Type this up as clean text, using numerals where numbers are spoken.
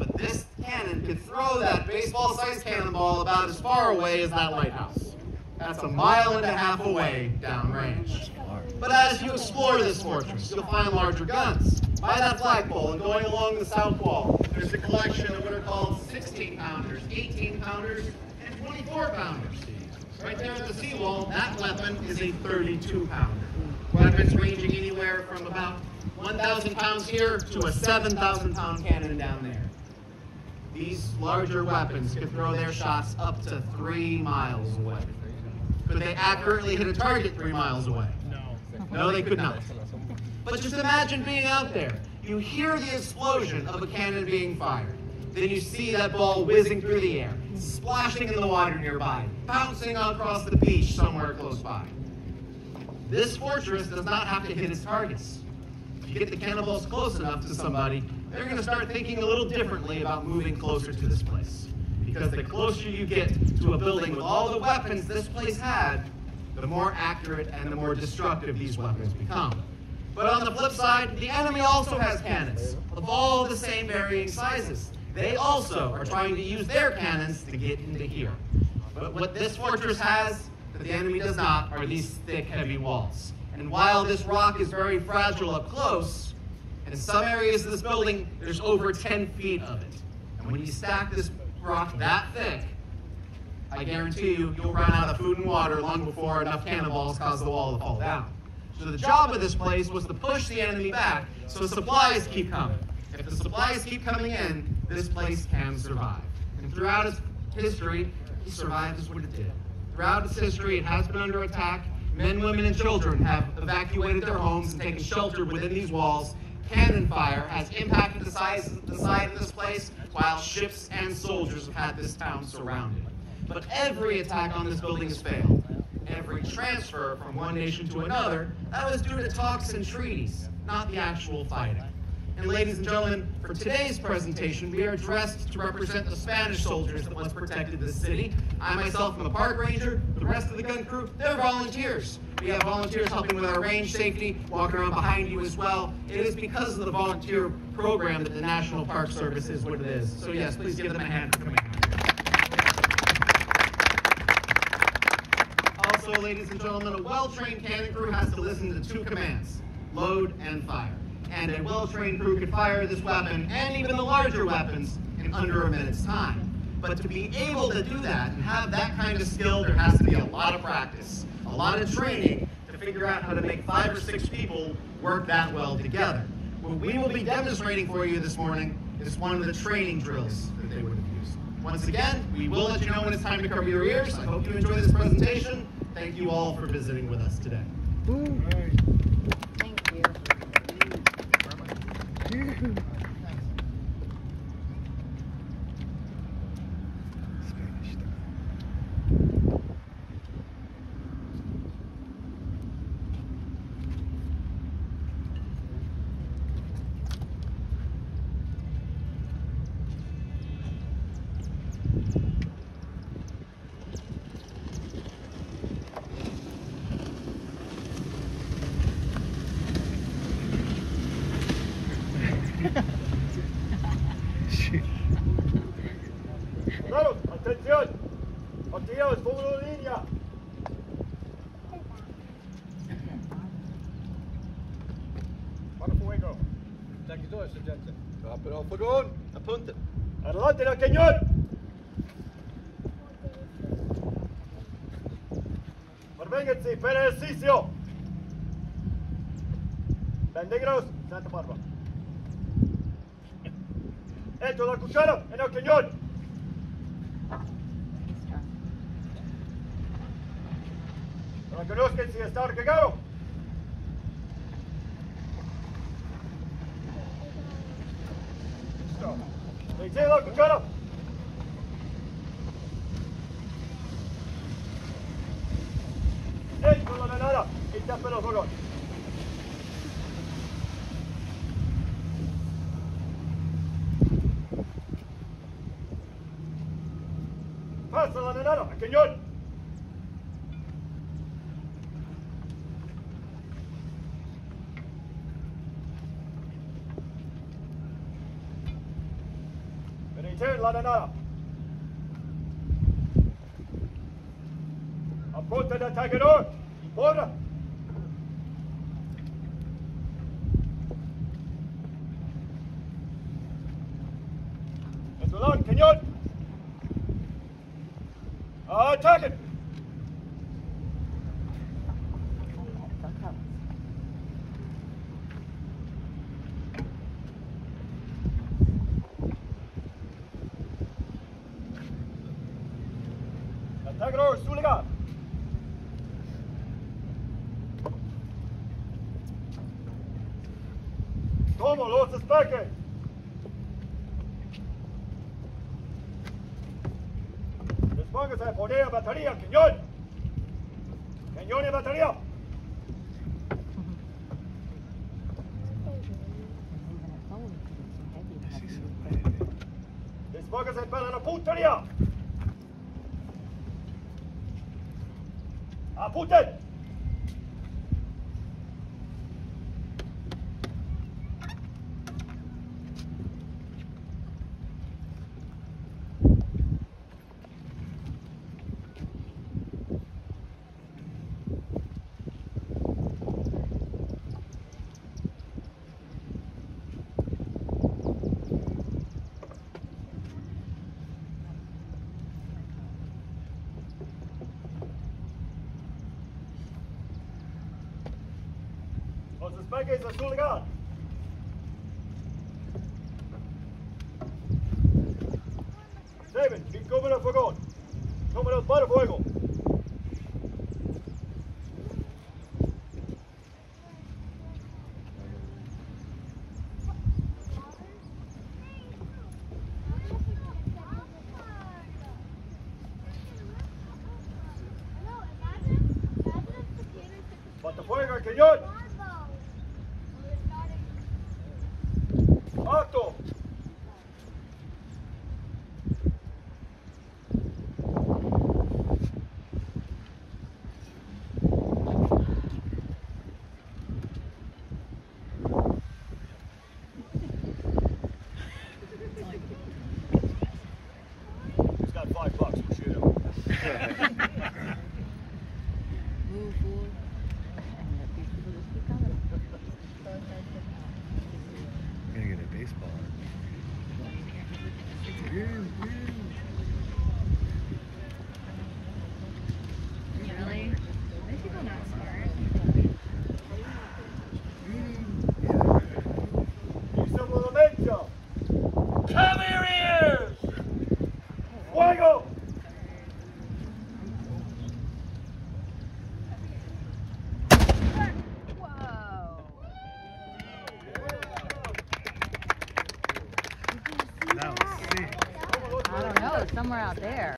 but this cannon could throw that baseball-sized cannonball about as far away as that lighthouse. That's 1.5 miles away downrange. But as you explore this fortress, you'll find larger guns. By that flagpole and going along the south wall, there's a collection of what are called 16-pounders, 18-pounders, and 24-pounders. Right there at the seawall, that weapon is a 32-pounder. Weapons ranging anywhere from about 1,000 pounds here to a 7,000-pound cannon down there. These larger weapons could throw their shots up to 3 miles away. Could they accurately hit a target 3 miles away? No, they could not. But just imagine being out there. You hear the explosion of a cannon being fired. Then you see that ball whizzing through the air, splashing in the water nearby, bouncing across the beach somewhere close by. This fortress does not have to hit its targets. If you get the cannonballs close enough to somebody, they're going to start thinking a little differently about moving closer to this place. Because the closer you get to a building with all the weapons this place had, the more accurate and the more destructive these weapons become. But on the flip side, the enemy also has cannons of all the same varying sizes. They also are trying to use their cannons to get into here. But what this fortress has that the enemy does not are these thick, heavy walls. And while this rock is very fragile up close, in some areas of this building, there's over 10 feet of it. And when you stack this rock that thick, I guarantee you'll run out of food and water long before enough cannonballs cause the wall to fall down. So the job of this place was to push the enemy back so supplies keep coming. If the supplies keep coming in, this place can survive. And throughout its history, it survived is what it did. Throughout its history, it has been under attack. Men, women, and children have evacuated their homes and taken shelter within these walls. Cannon fire has impacted the side of this place, while ships and soldiers have had this town surrounded. But every attack on this building has failed. Every transfer from one nation to another, that was due to talks and treaties, not the actual fighting. And ladies and gentlemen, for today's presentation, we are dressed to represent the Spanish soldiers that once protected this city. I myself am a park ranger. The rest of the gun crew, they're volunteers. We have volunteers helping with our range safety, walking around behind you as well. It is because of the volunteer program that the National Park Service is what it is. So yes, please give them a hand for coming. Also, ladies and gentlemen, a well-trained cannon crew has to listen to 2 commands, load and fire. And a well-trained crew could fire this weapon and even the larger weapons in under a minute's time. But to be able to do that and have that kind of skill, there has to be a lot of practice, a lot of training to figure out how to make 5 or 6 people work that well together. What we will be demonstrating for you this morning is one of the training drills that they would have used. Once again, we will let you know when it's time to cover your ears. I hope you enjoy this presentation. Thank you all for visiting with us today. Thank you. Soldados, atención. Activados, fuego de línea. Para fuego. Tack då, sergeanten. Ja, bra fogón. Apunten. Adelante, el cañón. Manténganse para el ejercicio. Bandegros, Santa Bárbara. Esto, la cuchara en el cañón. Reconozcan si está recargado. Listo. Dice la cuchara. Con la granada y tapen los fogón. Pasa la granada al cañón. Return la nada. Apunta el atagador y borra. Endolón, cañón. Ataquen. Atagador, su lugar. Tomo los despeques. Dispóngase a poner batería, cañón. Cañón y batería. Dispóngase para la puntería. Apunten. Los despegues a su lugar. Steven, keep coming up, fogón. Coming up para fuego. Bata fuego, cañón. Acto. He's got $5. We'll shoot him. I'm gonna get a baseball. Really? These people not smart. Hizo movimiento. Cover your ears. Fuego. Whoa. That was sick. I don't know. It's somewhere out there.